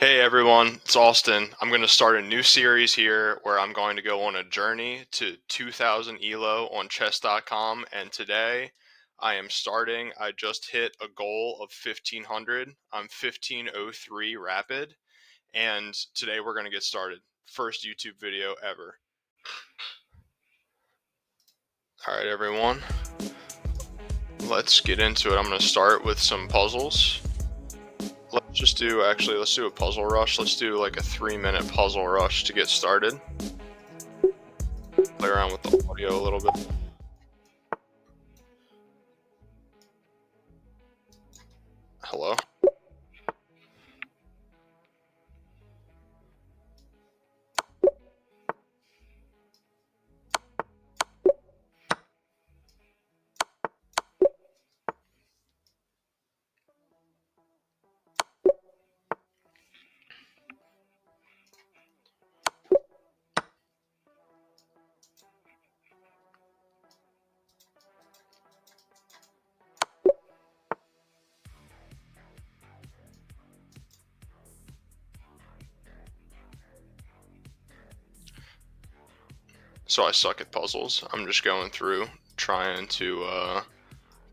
Hey everyone, it's Austin. I'm going to start a new series here where I'm going to go on a journey to 2000 ELO on chess.com. And today I just hit a goal of 1500. I'm 1503 rapid. And today we're going to get started. First YouTube video ever. All right, everyone, let's get into it. I'm going to start with some puzzles. Let's do a puzzle rush. Let's do like a 3-minute puzzle rush to get started. Play around with the audio a little bit. Hello? So I suck at puzzles. I'm just going through trying to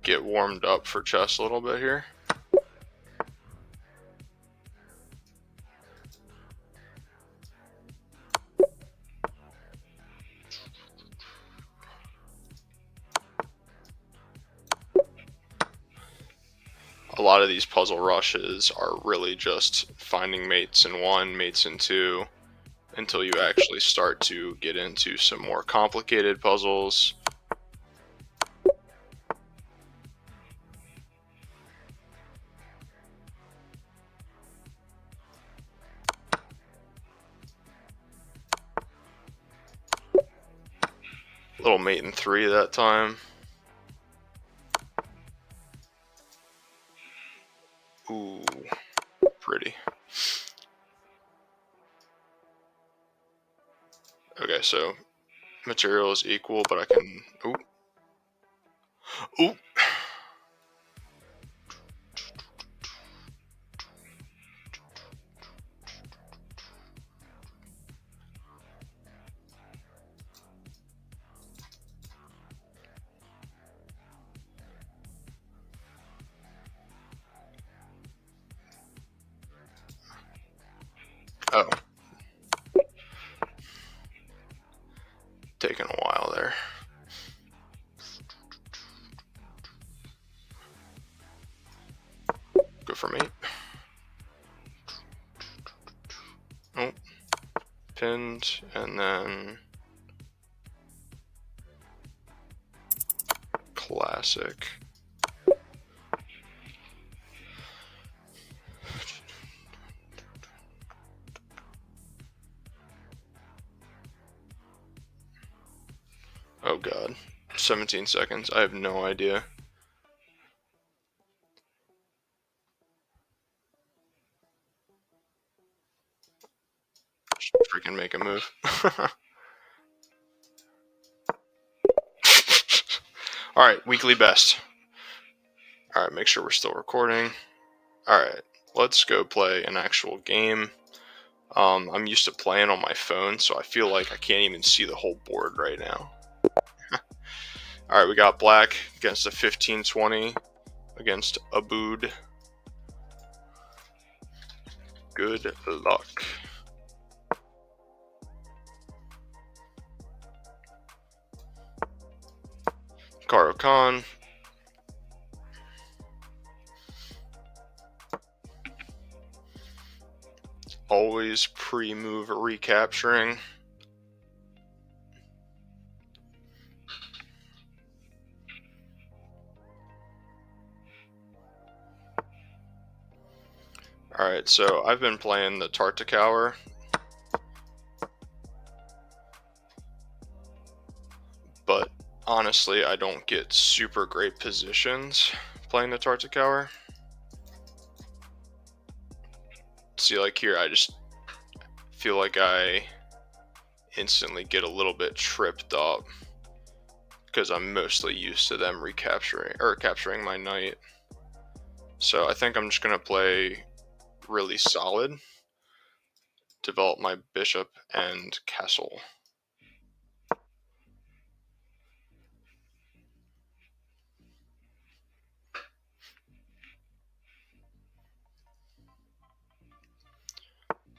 get warmed up for chess a little bit here. A lot of these puzzle rushes are really just finding mates in 1, mates in 2, until you actually start to get into some more complicated puzzles. Little mate in 3 that time. Ooh, pretty. Okay, so material is equal, but I can... Ooh. Ooh. Oh. Taking a while there. Go for mate. Oh. Pinned, and then... Classic. Oh god. 17 seconds. I have no idea. Just freaking make a move. Alright, weekly best. Alright, make sure we're still recording. Alright, let's go play an actual game. I'm used to playing on my phone, so I feel like I can't even see the whole board right now. Alright, we got black against a 15-20 against Abood. Good luck. Caro-Kann. Always pre-move recapturing. Alright, so I've been playing the Tartakower. But honestly, I don't get super great positions playing the Tartakower. See, like here, I just feel like I instantly get a little bit tripped up because I'm mostly used to them recapturing or capturing my knight. So I think I'm just gonna play really solid. develop my bishop and castle.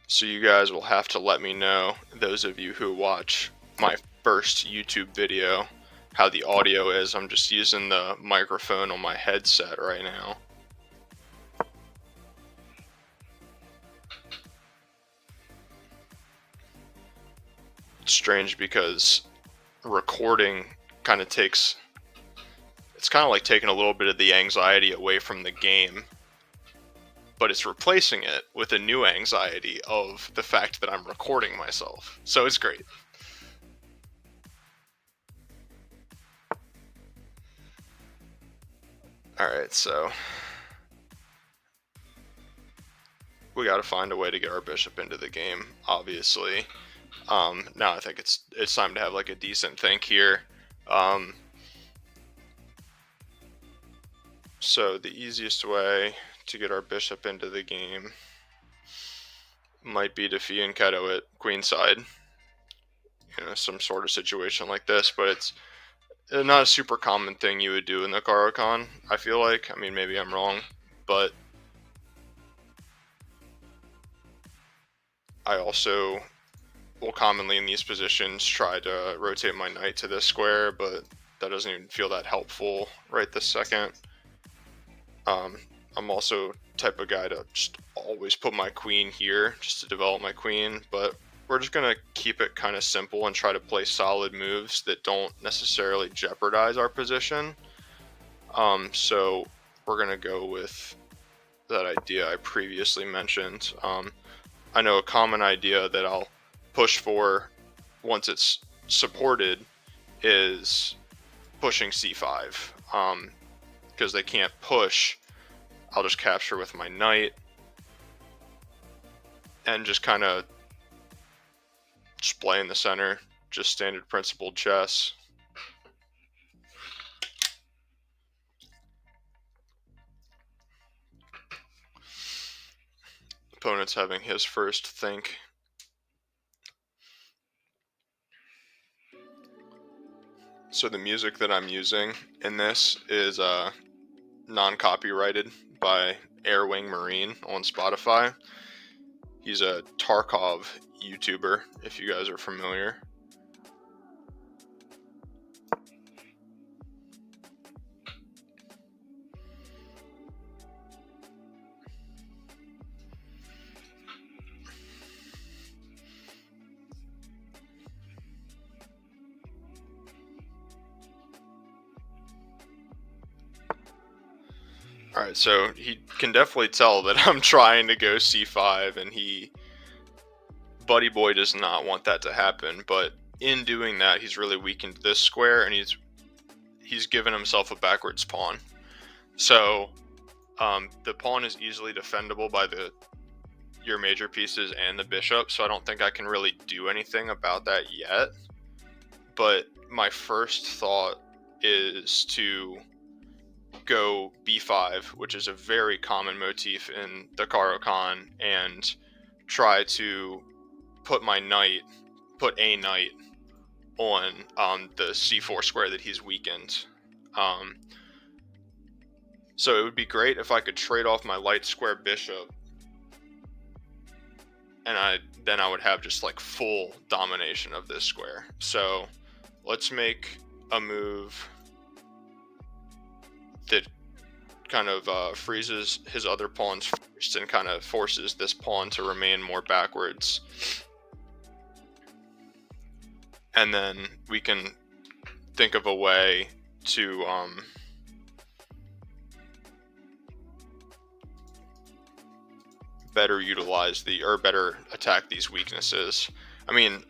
So you guys will have to let me know, those of you who watch my first YouTube video, how the audio is. I'm just using the microphone on my headset right now. It's strange because recording kind of takes, it's kind of like taking a little bit of the anxiety away from the game, but it's replacing it with a new anxiety of the fact that I'm recording myself. So it's great. Alright, so we gotta find a way to get our bishop into the game, obviously. Now I think it's time to have like a decent think here. So the easiest way to get our bishop into the game might be to fianchetto it queenside. You know, some sort of situation like this, but it's not a super common thing you would do in the Caro-Kann, I feel like. I mean, maybe I'm wrong, but I also will commonly in these positions try to rotate my knight to this square, but that doesn't even feel that helpful right this second. I'm also type of guy to just always put my queen here just to develop my queen, but we're just going to keep it kind of simple and try to play solid moves that don't necessarily jeopardize our position. So we're going to go with that idea I previously mentioned. I know a common idea that I'll push for once it's supported is pushing c5. Because they can't push, I'll just capture with my knight and just kind of play in the center, just standard principled chess. Opponent's having his first think. So the music that I'm using in this is non-copyrighted by Airwing Marine on Spotify. He's a Tarkov YouTuber, if you guys are familiar. Alright, so he can definitely tell that I'm trying to go c5, and Buddy Boy does not want that to happen, but in doing that, he's really weakened this square, and he's given himself a backwards pawn. So the pawn is easily defendable by your major pieces and the bishop, so I don't think I can really do anything about that yet. But my first thought is to go b5, which is a very common motif in the Caro-Kann, and try to put a knight on the c4 square that he's weakened. So it would be great if I could trade off my light square bishop, and then I would have just like full domination of this square. So let's make a move that kind of freezes his other pawns first and kind of forces this pawn to remain more backwards. And then we can think of a way to better attack these weaknesses. I mean,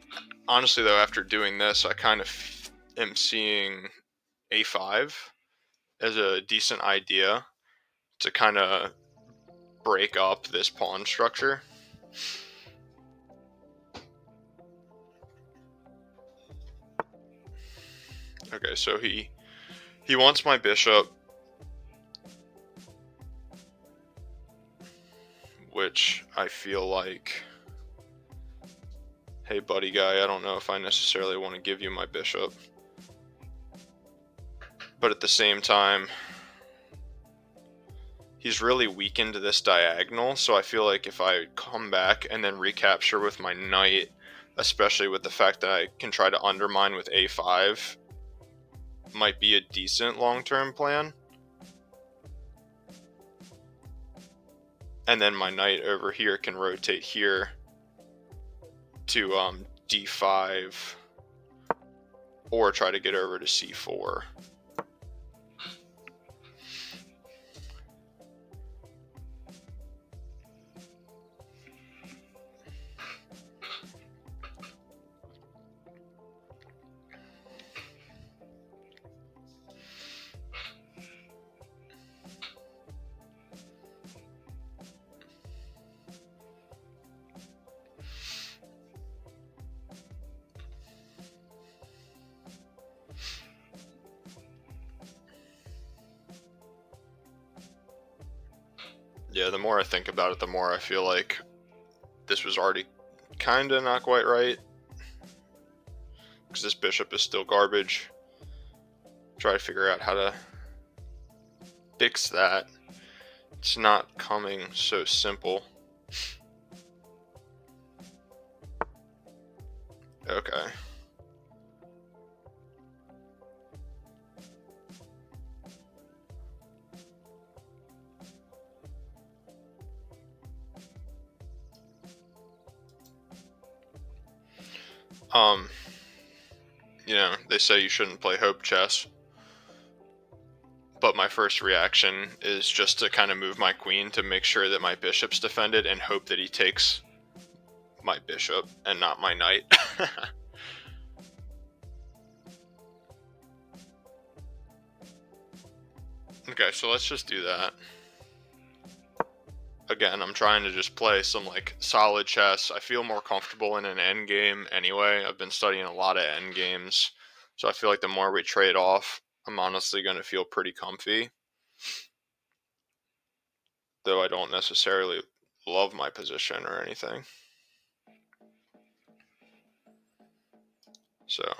honestly though, after doing this, I kind of am seeing a5 as a decent idea to kind of break up this pawn structure. Okay, so he wants my bishop, which I feel like hey buddy guy, I don't know if I necessarily want to give you my bishop. But at the same time, he's really weakened this diagonal, so I feel like if I come back and then recapture with my knight, especially with the fact that I can try to undermine with a5, might be a decent long-term plan. And then my knight over here can rotate here to d5 or try to get over to c4. Yeah, the more I think about it, the more I feel like this was already kind of not quite right. Because this bishop is still garbage. Try to figure out how to fix that. It's not coming so simple. Okay. You know, they say you shouldn't play hope chess. But my first reaction is just to kind of move my queen to make sure that my bishop's defended and hope that he takes my bishop and not my knight. Okay, so let's just do that. Again, I'm trying to just play some like solid chess. I feel more comfortable in an endgame anyway. I've been studying a lot of endgames, so I feel like the more we trade off, I'm honestly going to feel pretty comfy. Though I don't necessarily love my position or anything. So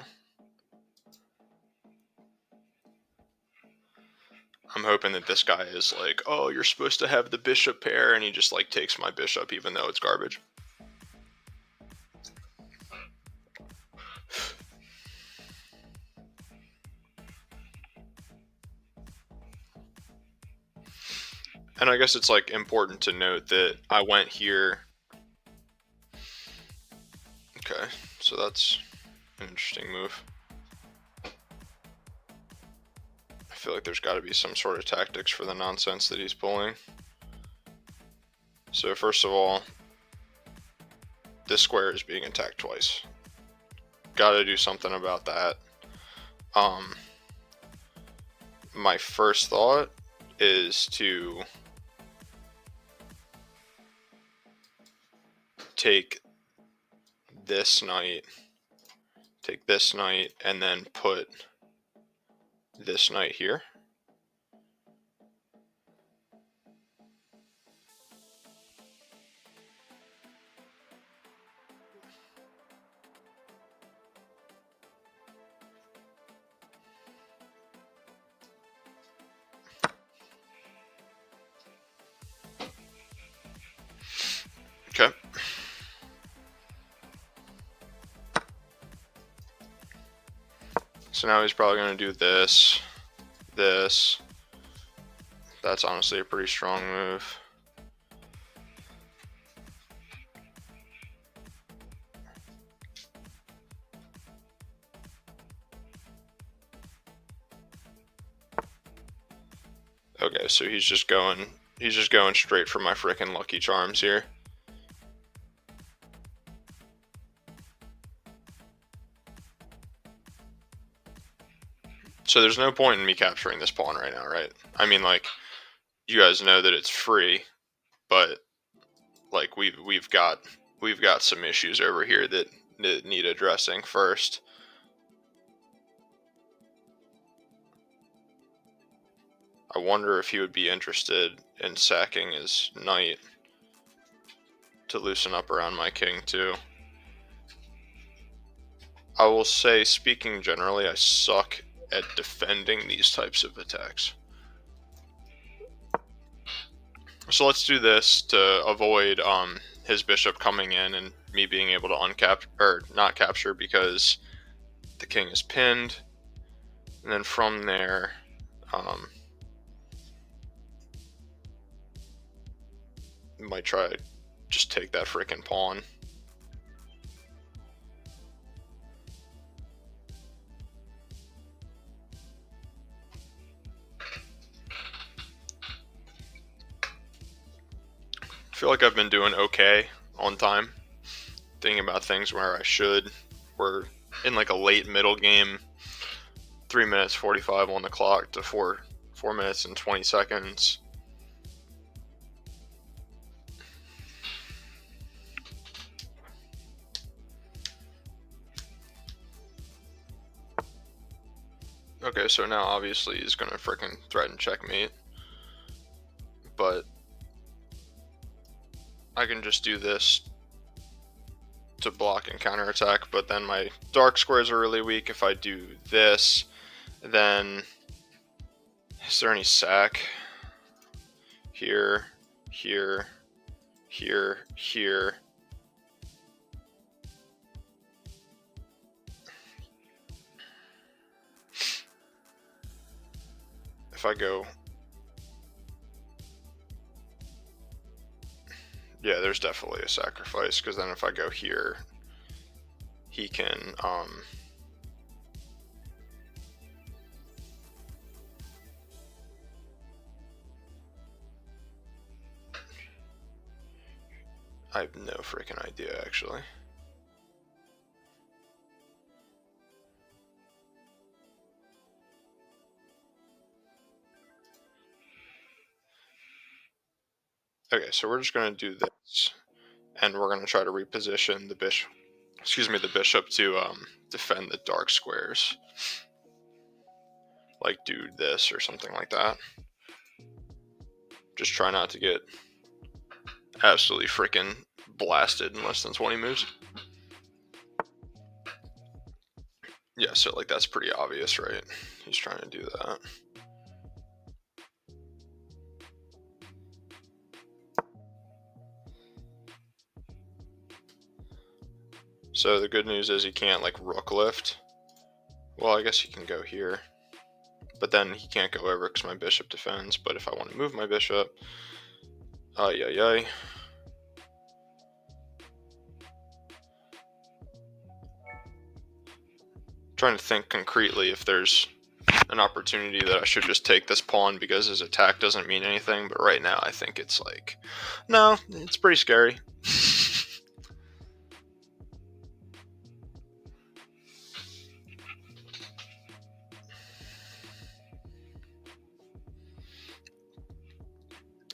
I'm hoping that this guy is like, oh, you're supposed to have the bishop pair, and he just like takes my bishop even though it's garbage. And I guess it's like important to note that I went here. Okay, so that's an interesting move. I feel like there's got to be some sort of tactics for the nonsense that he's pulling. So first of all, this square is being attacked twice. Got to do something about that. My first thought is to take this knight, and then put this knight here. Okay. So now he's probably going to do this, this. That's honestly a pretty strong move. Okay, so he's just going straight for my frickin' Lucky Charms here. So there's no point in me capturing this pawn right now, right? I mean, like, you guys know that it's free, but like we've got some issues over here that need addressing first. I wonder if he would be interested in sacking his knight to loosen up around my king too. I will say, speaking generally, I suck at defending these types of attacks. So let's do this to avoid his bishop coming in and me being able to uncap or not capture because the king is pinned. And then from there, might try to just take that freaking pawn. I feel like I've been doing okay on time, thinking about things where I should. We're in like a late middle game, 3 minutes 45 on the clock to 4 minutes and 20 seconds. Okay, so now obviously he's gonna frickin' threaten checkmate, but I can just do this to block and counterattack, but then my dark squares are really weak. If I do this, then is there any sack? Here, here, here, here. If I go, yeah, there's definitely a sacrifice, because then if I go here, he can, I have no freaking idea, actually. Okay, so we're just going to do this, and we're going to try to reposition the bishop, the bishop to defend the dark squares. Like do this or something like that. Just try not to get absolutely freaking blasted in less than 20 moves. Yeah, so like that's pretty obvious, right? He's trying to do that. So the good news is he can't like rook lift. Well, I guess he can go here. But then he can't go over because my bishop defends. But if I want to move my bishop, ay ay ay. Trying to think concretely if there's an opportunity that I should just take this pawn because his attack doesn't mean anything. But right now I think it's like, no, it's pretty scary.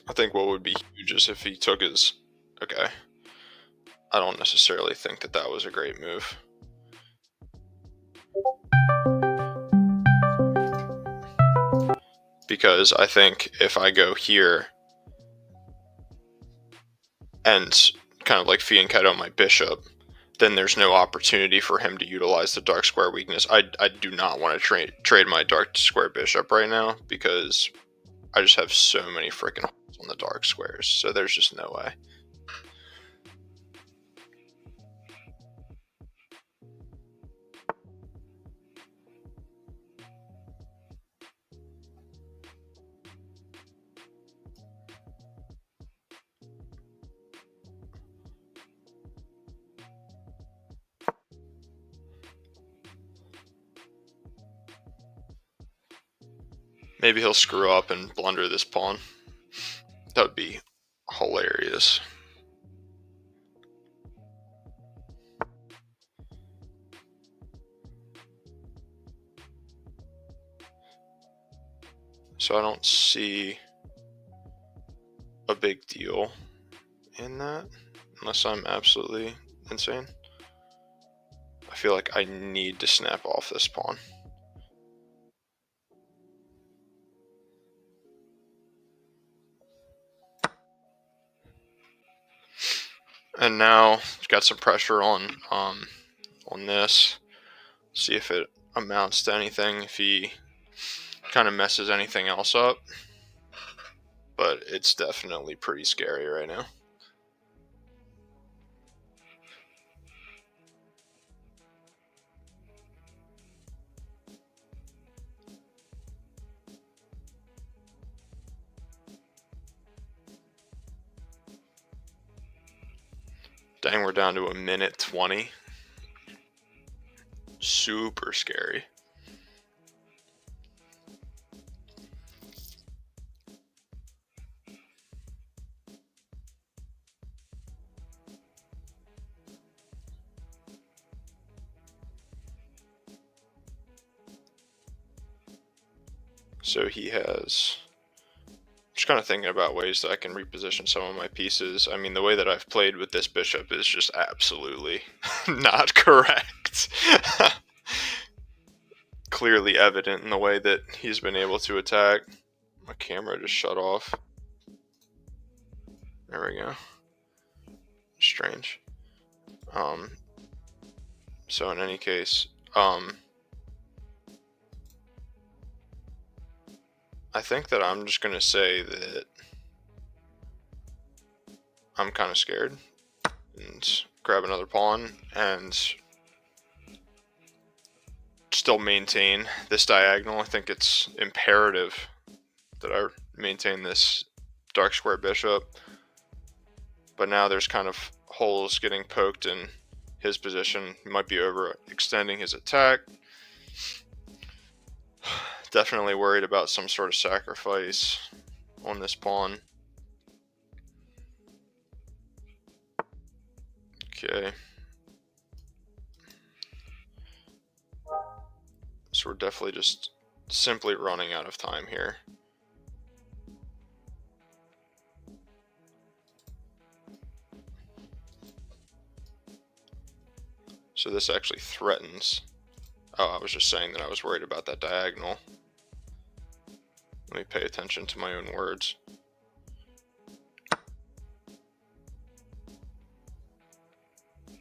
I think what would be huge is if he took his... Okay. I don't necessarily think that that was a great move. Because I think if I go here and kind of like fianchetto my bishop, then there's no opportunity for him to utilize the dark square weakness. I do not want to trade my dark square bishop right now because I just have so many freaking holes on the dark squares. So there's just no way. Maybe he'll screw up and blunder this pawn. That would be hilarious. So I don't see a big deal in that, unless I'm absolutely insane. I feel like I need to snap off this pawn. And now got some pressure on this. See if it amounts to anything, if he kind of messes anything else up. But it's definitely pretty scary right now. Dang, we're down to a minute 20. Super scary. So he has... I'm just kind of thinking about ways that I can reposition some of my pieces. I mean, the way that I've played with this bishop is just absolutely not correct. Clearly evident in the way that he's been able to attack. My camera just shut off. There we go. Strange. So in any case, I think that I'm just gonna say that I'm kind of scared and grab another pawn and still maintain this diagonal. I think it's imperative that I maintain this dark square bishop, but now there's kind of holes getting poked in his position. He might be overextending his attack. Definitely worried about some sort of sacrifice on this pawn. Okay. So we're definitely just simply running out of time here. So this actually threatens. Oh, I was just saying that I was worried about that diagonal. Let me pay attention to my own words.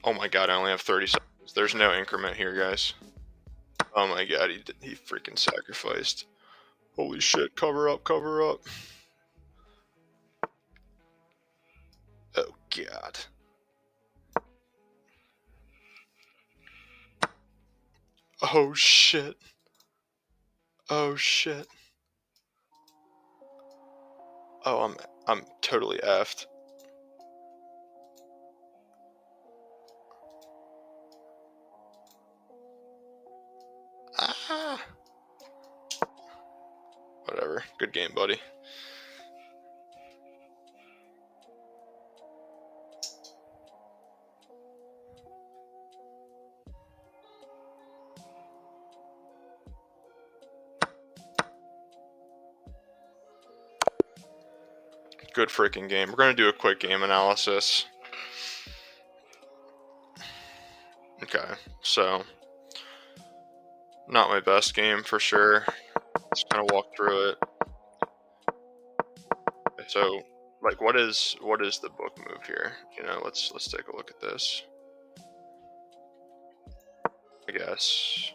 Oh my god, I only have 30 seconds. There's no increment here, guys. Oh my god, he freaking sacrificed. Holy shit, cover up, cover up. Oh god. Oh shit. Oh shit. Oh, I'm totally effed. Ah. Whatever. Good game, buddy. Good freaking game. We're gonna do a quick game analysis. Okay, so not my best game for sure. Let's kind of walk through it. So, like, what is the book move here? You know, let's take a look at this. I guess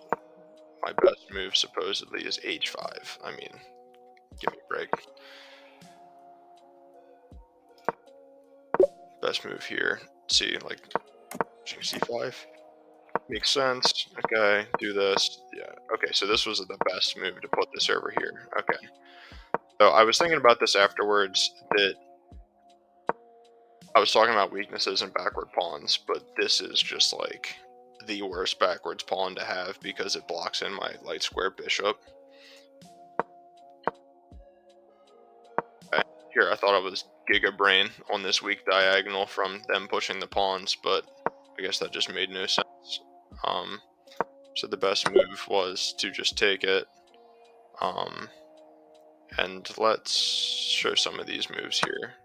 my best move supposedly is h5. I mean, give me a break. Best move here. See, like, c5 makes sense. Okay, do this. Yeah. Okay, so this was the best move to put this over here. Okay. So I was thinking about this afterwards, that I was talking about weaknesses in backward pawns, but this is just like the worst backwards pawn to have because it blocks in my light square bishop. Okay. Here, I thought I was Giga Brain on this weak diagonal from them pushing the pawns, but I guess that just made no sense. So the best move was to just take it. And let's show some of these moves here.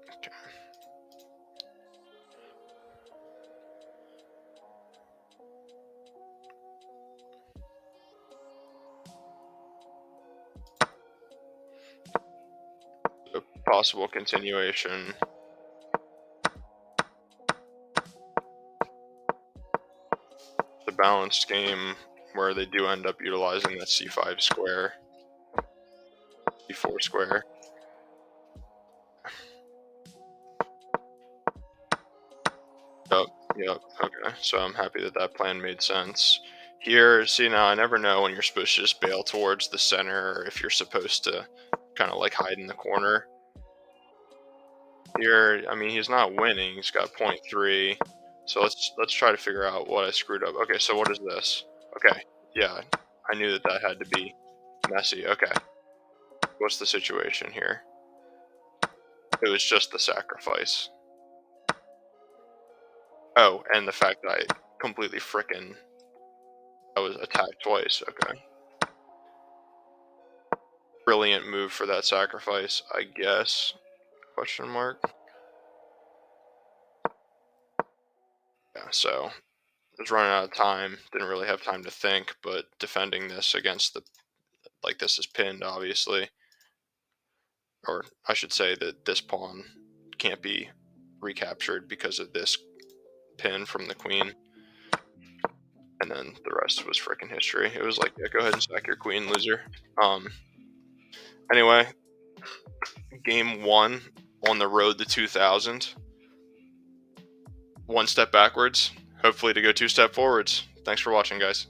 Okay. A possible continuation. balanced game where they do end up utilizing that c5 square, c4 square. Yep, okay, so I'm happy that that plan made sense. Here, see, now I never know when you're supposed to just bail towards the center or if you're supposed to kind of like hide in the corner. Here, I mean, he's not winning, he's got 0.3, so let's try to figure out what I screwed up. Okay, so what is this? Okay, yeah, I knew that that had to be messy. Okay, what's the situation here? It was just the sacrifice. Oh, and the fact that I completely I was attacked twice. Okay. Brilliant move for that sacrifice, I guess. Question mark. Yeah, so I was running out of time. Didn't really have time to think, but defending this against the this is pinned, obviously. Or I should say that this pawn can't be recaptured because of this pin from the queen. And then the rest was freaking history. It was like, yeah, go ahead and sack your queen, loser. Anyway, game 1 on the road to 2000. 1 step backwards, hopefully to go 2 step forwards. Thanks for watching, guys.